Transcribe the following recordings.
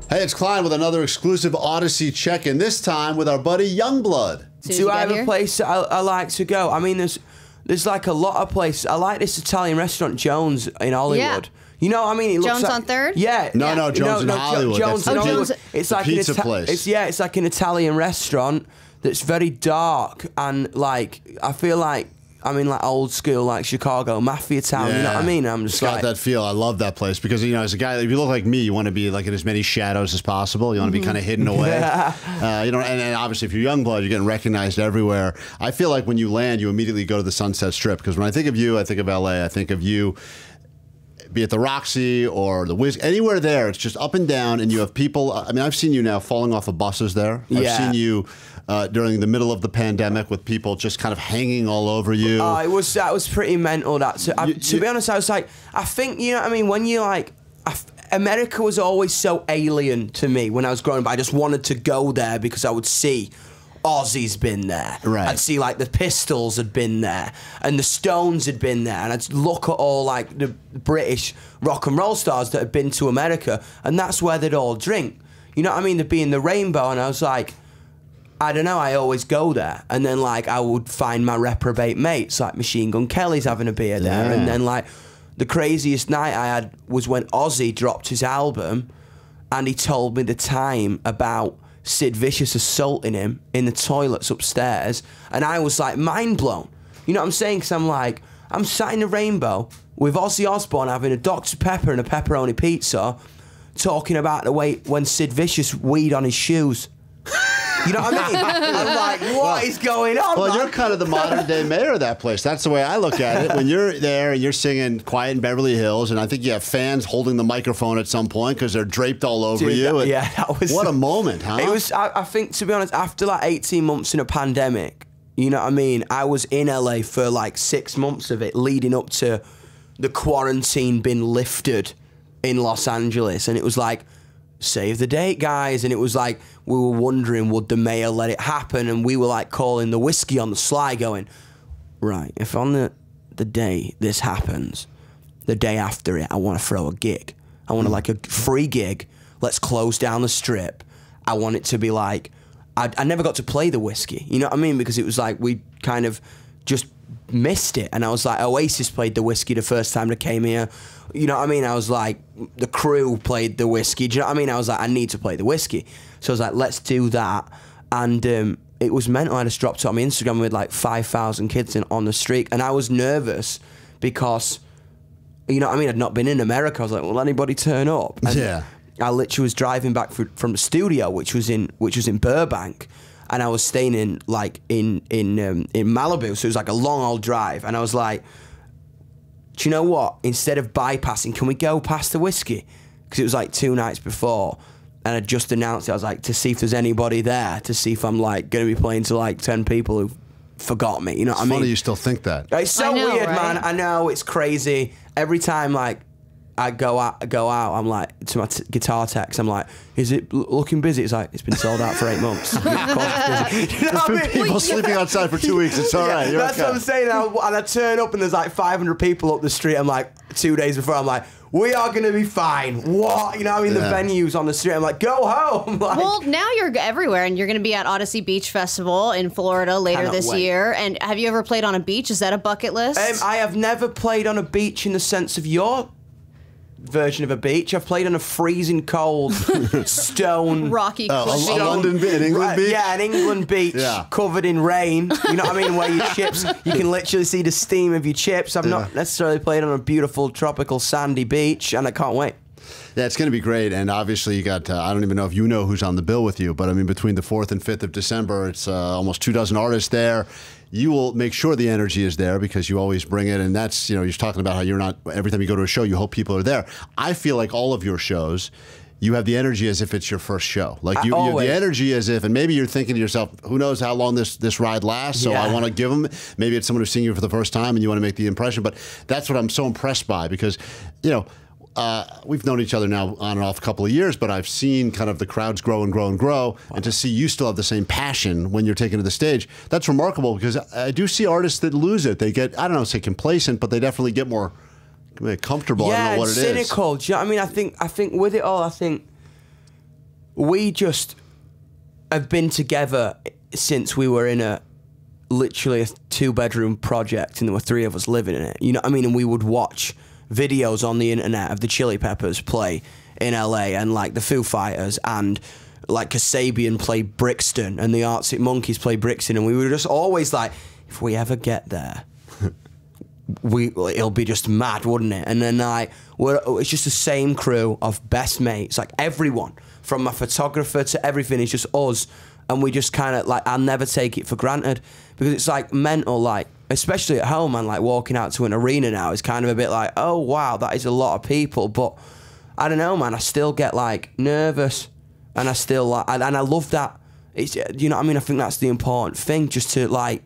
Hey, it's Klein with another exclusive Audacy check-in, this time with our buddy Yungblud. Do I have a place that I like to go? I mean, there's like a lot of places. I like this Italian restaurant, Jones, in Hollywood. Yeah. You know what I mean? It looks Jones like, on 3rd? Yeah. No, Jones in Hollywood. Jones in Hollywood. It's like pizza place. It's like an Italian restaurant that's very dark and like, I feel like I'm in like old school, like Chicago mafia town. Yeah. You know what I mean? I'm just got that feel. I love that place because, you know, as a guy, if you look like me, you want to be like in as many shadows as possible. You want to be kind of hidden away. You know, and obviously if you're Yungblud, you're getting recognized everywhere. I feel like when you land, you immediately go to the Sunset Strip because when I think of you, I think of LA. I think of you, be it the Roxy or the Wiz, anywhere there, it's just up and down, and you have people. I mean, I've seen you now falling off of buses there. I've seen you during the middle of the pandemic with people just kind of hanging all over you. Oh, that was pretty mental. To be honest, I was like, I think, you know what I mean, when you like, America was always so alien to me when I was growing up. I just wanted to go there because I would see Ozzy's been there. Right. I'd see like the Pistols had been there and the Stones had been there, and I'd look at all like the British rock and roll stars that had been to America, and that's where they'd all drink. You know what I mean? They'd be in the Rainbow, and I was like, I don't know, I always go there. And then like I would find my reprobate mates, like Machine Gun Kelly's having a beer there. And then like the craziest night I had was when Ozzy dropped his album and he told me the time about Sid Vicious assaulting him in the toilets upstairs, and I was like mind blown. You know what I'm saying? Because I'm like, I'm sat in the Rainbow with Ozzy Osbourne having a Dr. Pepper and a pepperoni pizza, talking about the way when Sid Vicious weed on his shoes. You know what I mean? I'm like, what is going on? Well, man? you're kind of the modern day mayor of that place. That's the way I look at it. When you're there and you're singing Quiet in Beverly Hills, and I think you have fans holding the microphone at some point because they're draped all over you. Yeah, that was... What a moment, huh? It was, I think, to be honest, after like 18 months in a pandemic, you know what I mean? I was in LA for like 6 months of it, leading up to the quarantine being lifted in Los Angeles. And it was like, save the date, guys. And it was like, we were wondering, would the mayor let it happen? And we were like calling the whiskey on the sly going, right, if on the day this happens, the day after it, I want to throw a gig. I want to like a free gig. Let's close down the strip. I want it to be like, I never got to play the whiskey. You know what I mean? Because it was like, we kind of just missed it. And I was like, Oasis played the whiskey the first time they came here. You know what I mean? I was like, the Crew played the whiskey. Do you know what I mean? I was like, I need to play the whiskey. So I was like, let's do that. And it was mental. I just dropped it on my Instagram with like 5,000 kids on the street. And I was nervous because, you know what I mean? I'd not been in America. I was like, will anybody turn up? And yeah. I literally was driving back from the studio, which was in Burbank. And I was staying in Malibu. So it was like a long old drive. And I was like, do you know what? Instead of bypassing, can we go past the whiskey? Because it was like 2 nights before, and I just announced it. I was like, to see if there's anybody there, to see if I'm like going to be playing to like 10 people who forgot me. You know what I mean? It's funny you still think that. It's so weird, man. I know, it's crazy. Every time like I go out, I'm like, to my guitar techs, I'm like, is it looking busy? It's like, it's been sold out for 8 months. Of course it's busy. You know There's been people sleeping outside for 2 weeks. It's all right. You're that's what I'm saying. And I turn up and there's like 500 people up the street. I'm like, 2 days before, I'm like, we are going to be fine. What? You know what I mean? The venues on the street. I'm like, go home. Like, well, now you're everywhere, and you're going to be at Audacy Beach Festival in Florida later this year. And have you ever played on a beach? Is that a bucket list? I have never played on a beach in the sense of your version of a beach. I've played on a freezing cold stone rocky a London beach, an England beach. Yeah, an England beach covered in rain. You know what I mean? Where your chips, you can literally see the steam of your chips. I've not necessarily played on a beautiful tropical sandy beach, and I can't wait. Yeah, it's going to be great, and obviously you got, I don't even know if you know who's on the bill with you, but I mean between the 4th and 5th of December, it's almost 24 artists there. You will make sure the energy is there because you always bring it, and that's, you know, you're talking about how you're not, every time you go to a show, you hope people are there. I feel like all of your shows, you have the energy as if it's your first show. Like you have the energy as if, and maybe you're thinking to yourself, who knows how long this ride lasts, so I want to give them, maybe it's someone who's seeing you for the first time and you want to make the impression, but that's what I'm so impressed by because, you know, we've known each other now on and off a couple of years, but I've seen kind of the crowds grow and grow and grow, and to see you still have the same passion when you're taken to the stage, that's remarkable because I do see artists that lose it. They get, I don't know, say complacent, but they definitely get more comfortable. I don't know what it is. Cynical. Do you know what I mean? I think with it all, I think we just have been together since we were in literally a 2-bedroom project, and there were 3 of us living in it. You know what I mean? And we would watch videos on the internet of the Chili Peppers play in LA, and like the Foo Fighters, and like Kasabian play Brixton, and the Arctic Monkeys play Brixton, and we were just always like, if we ever get there, it'll be just mad, wouldn't it? And then it's just the same crew of best mates, like everyone, from my photographer to everything, it's just us, and we just kind of like, I'll never take it for granted, because it's like mental, like, especially at home, and like walking out to an arena now is kind of a bit like, oh wow, that is a lot of people, but I don't know, man, I still get like nervous, and I still like, and I love that, it's, you know what I mean, I think that's the important thing, just to like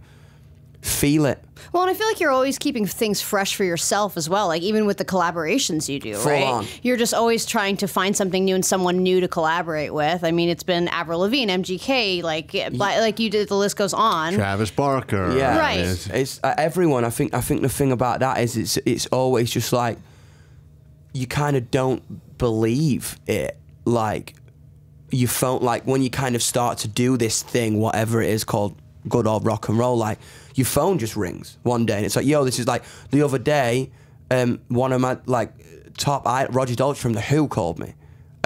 feel it. Well, and I feel like you're always keeping things fresh for yourself as well, like even with the collaborations you do, Full right? on. You're just always trying to find something new and someone new to collaborate with. I mean, it's been Avril Lavigne, MGK, like you did, the list goes on. Travis Barker. Yeah, right. It's everyone. I think the thing about that is it's always just like, you kind of don't believe it. Like, you felt like when you kind of start to do this thing, whatever it is called good old rock and roll, like your phone just rings one day and it's like, yo, this is like, the other day, one of my like Roger Daltrey from The Who called me.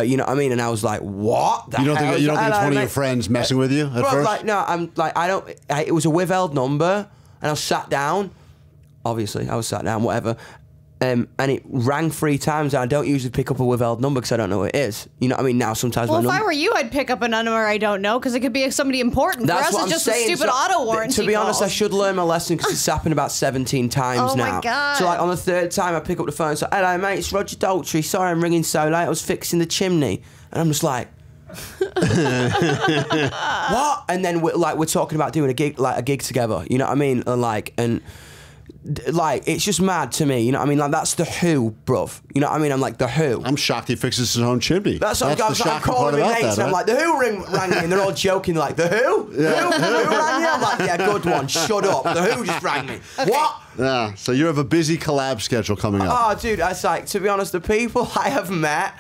You know what I mean? And I was like, what? You don't think it's one of your friends messing with you at first? Like, no, I'm like, it was a withheld number, and I was sat down. Obviously, I was sat down, whatever. And it rang 3 times, and I don't usually pick up a withheld number because I don't know what it is. You know what I mean? Now, sometimes Well, my if number... I were you, I'd pick up a number I don't know, because it could be somebody important. That's For us, what it's I'm just saying. a stupid auto warranty. To be honest, I calls. should learn my lesson, because it's happened about 17 times Oh, now. my God. So like on the 3rd time, I pick up the phone and say, hello mate, it's Roger Daltrey. Sorry I'm ringing so late. I was fixing the chimney. And I'm just like... what? And then we're talking about doing a gig together. You know what I mean? And it's just mad to me, you know what I mean? Like, that's The Who, bruv. You know what I mean? I'm like, The Who. I'm shocked he fixes his own chimney. That's what the I'm shocking calling part my about mates, that, and I'm like, The Who rang me, and they're all joking, like, The Who? Yeah. Who rang you? I'm like, yeah, good one, shut up. The Who just rang me. Okay. What? Yeah, so you have a busy collab schedule coming up. Oh, dude, it's like, to be honest, the people I have met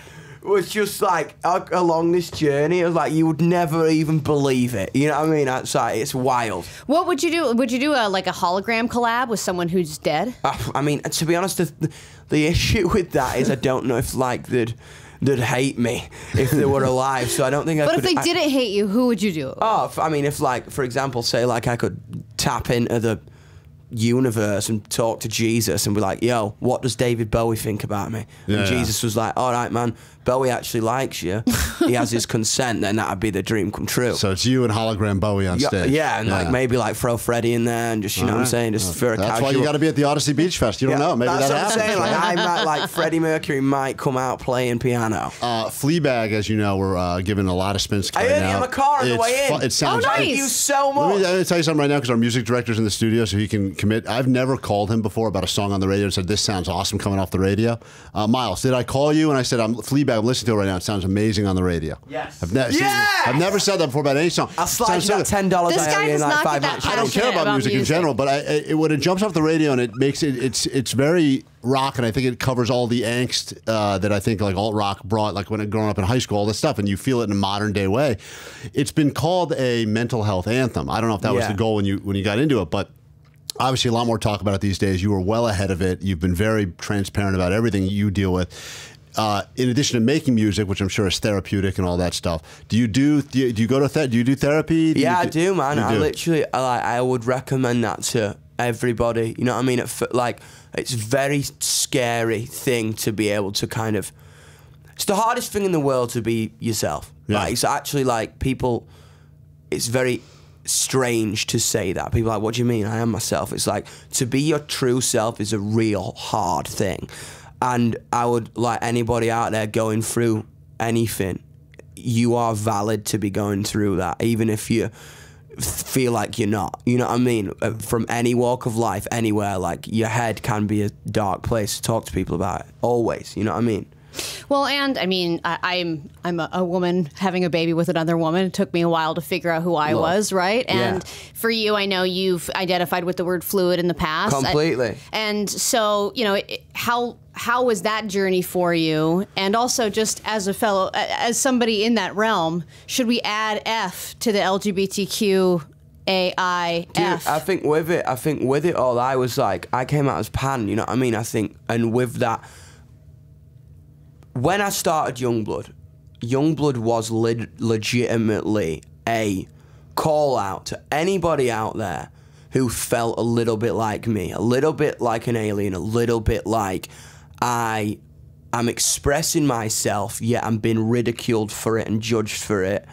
was just like, along this journey, it was like, you would never even believe it. You know what I mean? It's wild. What would you do? Would you do a hologram collab with someone who's dead? I mean, to be honest, the issue with that is I don't know if like they'd hate me if they were alive. So I don't think I could. But if they didn't hate you, who would you do? Oh, I mean, if like, for example, say like I could tap into the universe and talk to Jesus and be like, yo, what does David Bowie think about me? And Jesus was like, all right, man, Bowie actually likes you. He has his consent, then that'd be the dream come true. So it's you and hologram Bowie on stage. Yeah, and like maybe like throw Freddie in there and just, you know what I'm saying, just for a casual... That's why you got to be at the Audacy Beach Fest. You don't know. Maybe that's that what happens. I'm saying. Like, I might, like, Freddie Mercury might come out playing piano. Fleabag, as you know, we're giving a lot of spins right I heard now. you in my car on the way in. It sounds nice. Thank you so much. Let me tell you something right now, because our music director's in the studio, so he can commit. I've never called him before about a song on the radio and said, this sounds awesome coming off the radio. Miles, did I call you? And I said, Fleabag, I'm listening to it right now. It sounds amazing on the radio. Yes. I've never said that before about any song. I'll slide you that $10 This I guy owe you in does like not 5 get that minutes. I don't care about music in general, but when it jumps off the radio and it makes it's very rock, and I think it covers all the angst that I think like alt rock brought, like when growing up in high school, all this stuff, and you feel it in a modern day way. It's been called a mental health anthem. I don't know if that was the goal when you got into it, but obviously a lot more talk about it these days. You were well ahead of it. You've been very transparent about everything you deal with. In addition to making music, which I'm sure is therapeutic and all that stuff, do you do therapy? I do, man. I literally, I would recommend that to everybody. You know what I mean? It's a very scary thing to be able to kind of... It's the hardest thing in the world to be yourself. Yeah. Like, it's actually like people... It's very strange to say that. People are like, what do you mean? I am myself. It's like, to be your true self is a real hard thing. And I would, like, anybody out there going through anything, you are valid to be going through that, even if you feel like you're not. You know what I mean? From any walk of life, anywhere, like, your head can be a dark place to talk to people about it. Always. You know what I mean? Well, and I mean, I'm a woman having a baby with another woman. It took me a while to figure out who I was, right? And for you, I know you've identified with the word fluid in the past. Completely. And so, you know, how how was that journey for you? And also, just as a fellow, as somebody in that realm, should we add F to the LGBTQAIF? Dude, I think with it all, I was like, I came out as pan, you know what I mean? I think, and with that, when I started Yungblud was legitimately a call out to anybody out there who felt a little bit like me, a little bit like an alien, a little bit like I'm expressing myself, yet I'm being ridiculed for it and judged for it.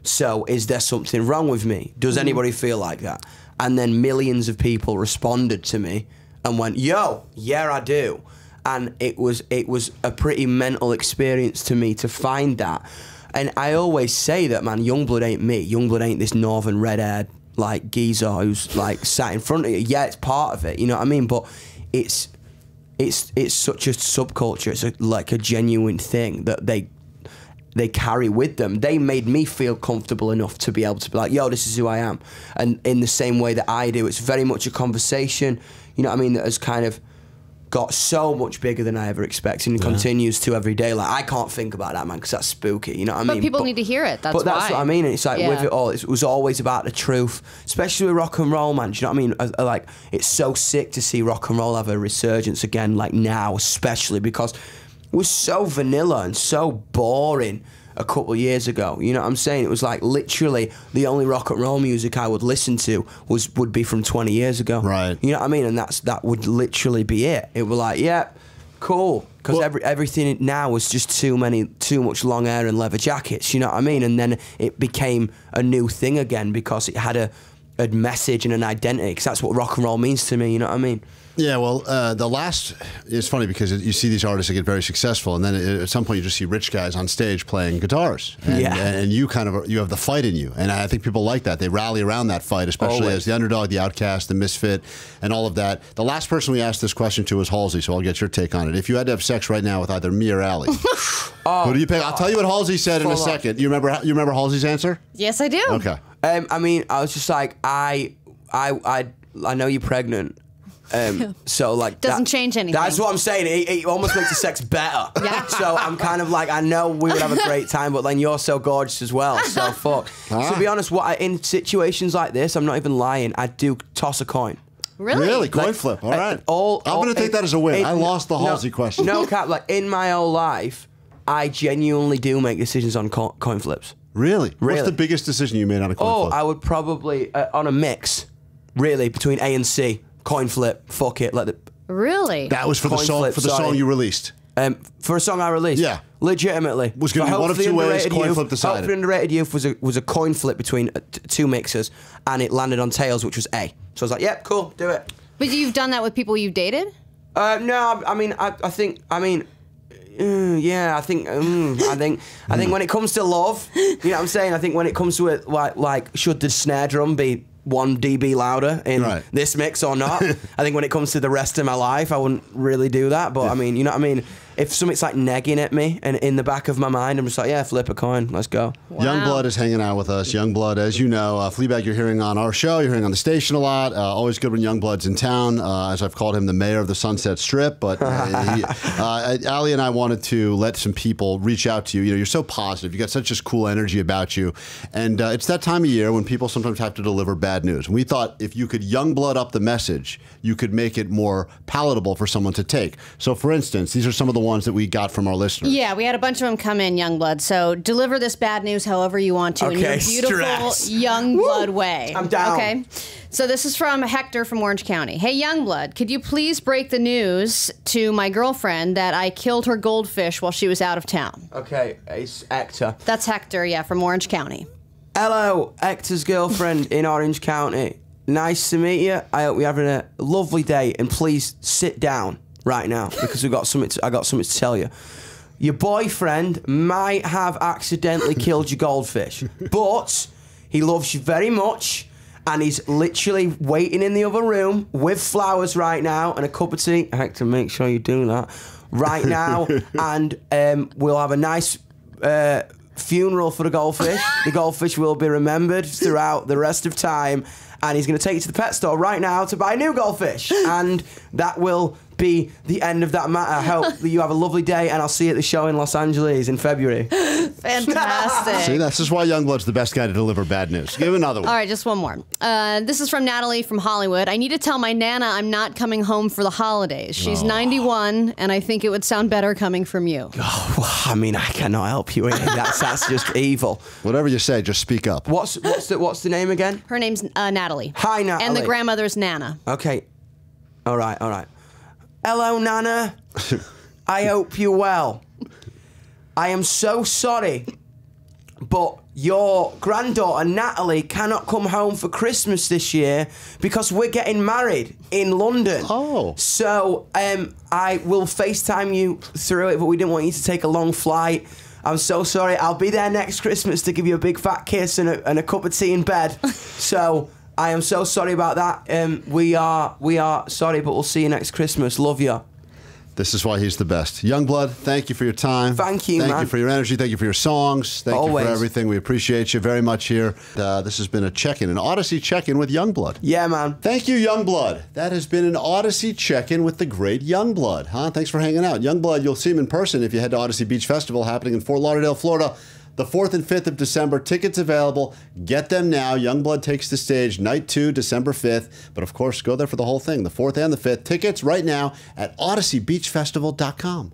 So is there something wrong with me? Does anybody feel like that? And then millions of people responded to me and went, yo, yeah, I do. And it was a pretty mental experience to me to find that. And I always say that, man, Yungblud ain't me. Yungblud ain't this northern red-haired, like, geezer who's, like, sat in front of you. Yeah, it's part of it, you know what I mean? But it's such a subculture. It's like a genuine thing that they carry with them. They made me feel comfortable enough to be able to be like, yo, this is who I am. And in the same way that I do, it's very much a conversation, you know what I mean, that has kind of got so much bigger than I ever expected and continues to every day. Like, I can't think about that, man, because that's spooky, you know what I mean? But people need to hear it, that's why. But that's what I mean, and it's like, with it all, it was always about the truth, especially with rock and roll, man, do you know what I mean? Like, it's so sick to see rock and roll have a resurgence again, like now, especially, because it was so vanilla and so boring a couple of years ago. You know what I'm saying? It was like literally the only rock and roll music I would listen to would be from 20 years ago. Right. You know what I mean? And that would literally be it. It was like, yeah, cool. Because everything now was just too much long hair and leather jackets. You know what I mean? And then it became a new thing again because it had a message and an identity. Because that's what rock and roll means to me. You know what I mean? Yeah, well, it's funny because you see these artists that get very successful, and then at some point you just see rich guys on stage playing guitars, and you have the fight in you, and I think people like that. They rally around that fight, especially as the underdog, the outcast, the misfit, and all of that. The last person we asked this question to was Halsey, so I'll get your take on it. If you had to have sex right now with either me or Allie, who do you pick? I'll tell you what Halsey said in a second. You remember Halsey's answer? Yes, I do. Okay. I mean, I was just like, I know you're pregnant. So like doesn't change anything. That's what I'm saying. It almost makes the sex better. Yeah. So I'm kind of like, I know we would have a great time, but then you're so gorgeous as well. So fuck. To be honest, in situations like this, I'm not even lying. I do toss a coin. Really? Coin flip. All right. I'm going to take that as a win. I lost the Halsey question. No cap. Like in my whole life, I genuinely do make decisions on coin flips. Really? What's the biggest decision you made on a coin flip? I would probably on a mix, really, between A and C. Coin flip, fuck it, let it. Really? That was for the song. For the song you released. For a song I released. Yeah. Legitimately. Was going to be one of two ways. Coin flip decided. Hopefully Underrated Youth was a coin flip between two mixers, and it landed on Tails, which was A. So I was like, yep, cool, do it. But you've done that with people you've dated? No, I mean, I think when it comes to love, you know what I'm saying? I think when it comes to it, like should the snare drum be 1 dB louder in this mix or not? I think when it comes to the rest of my life, I wouldn't really do that. But I mean, you know what I mean? If something's like negging at me and in the back of my mind, I'm just like, yeah, flip a coin, let's go. Wow. Yungblud is hanging out with us. Yungblud, as you know, Fleabag you're hearing on our show, you're hearing on the station a lot. Always good when Yungblud's in town, as I've called him the mayor of the Sunset Strip. But Ali and I wanted to let some people reach out to you. You know, you're so positive. You got such just cool energy about you. And it's that time of year when people sometimes have to deliver bad news. And we thought if you could Yungblud up the message, you could make it more palatable for someone to take. So, for instance, these are some of the ones that we got from our listeners. Yeah, we had a bunch of them come in, Yungblud. So deliver this bad news however you want to in your beautiful Yungblud way. I'm down. Okay. So this is from Hector from Orange County. Hey, Yungblud, could you please break the news to my girlfriend that I killed her goldfish while she was out of town? Okay, it's Hector. That's Hector, yeah, from Orange County. Hello, Hector's girlfriend in Orange County. Nice to meet you. I hope you're having a lovely day, and please sit down right now because I got something to tell you. Your boyfriend might have accidentally killed your goldfish, but he loves you very much, and he's literally waiting in the other room with flowers right now and a cup of tea. Hector, make sure you do that right now, and we'll have a nice funeral for the goldfish. The goldfish will be remembered throughout the rest of time, and he's going to take you to the pet store right now to buy a new goldfish. And that will be the end of that matter. I hope that you have a lovely day, and I'll see you at the show in Los Angeles in February. Fantastic. See, this is why Yungblud's the best guy to deliver bad news. Give another one. All right, just one more. This is from Natalie from Hollywood. I need to tell my Nana I'm not coming home for the holidays. She's 91, and I think it would sound better coming from you. Oh, well, I mean, I cannot help you. That's just evil. Whatever you say, just speak up. What's the name again? Her name's Natalie. Hi, Natalie. And the grandmother's Nana. Okay. All right. Hello, Nana. I hope you're well. I am so sorry, but your granddaughter, Natalie, cannot come home for Christmas this year because we're getting married in London. Oh. So I will FaceTime you through it, but we didn't want you to take a long flight. I'm so sorry. I'll be there next Christmas to give you a big fat kiss and a cup of tea in bed. So I am so sorry about that. We are sorry, but we'll see you next Christmas. Love you. This is why he's the best. Yungblud, thank you for your time. Thank you, man. Thank you for your energy. Thank you for your songs. Thank Always. you for everything. We appreciate you very much here. This has been a check-in, an Audacy check-in with Yungblud. Yeah, man. Thank you, Yungblud. That has been an Audacy check-in with the great Yungblud. Thanks for hanging out. Yungblud, you'll see him in person if you head to Audacy Beach Festival happening in Fort Lauderdale, Florida. The 4th and 5th of December. Tickets available. Get them now. Yungblud takes the stage night 2, December 5th. But of course, go there for the whole thing, the 4th and the 5th. Tickets right now at AudacyBeachFestival.com.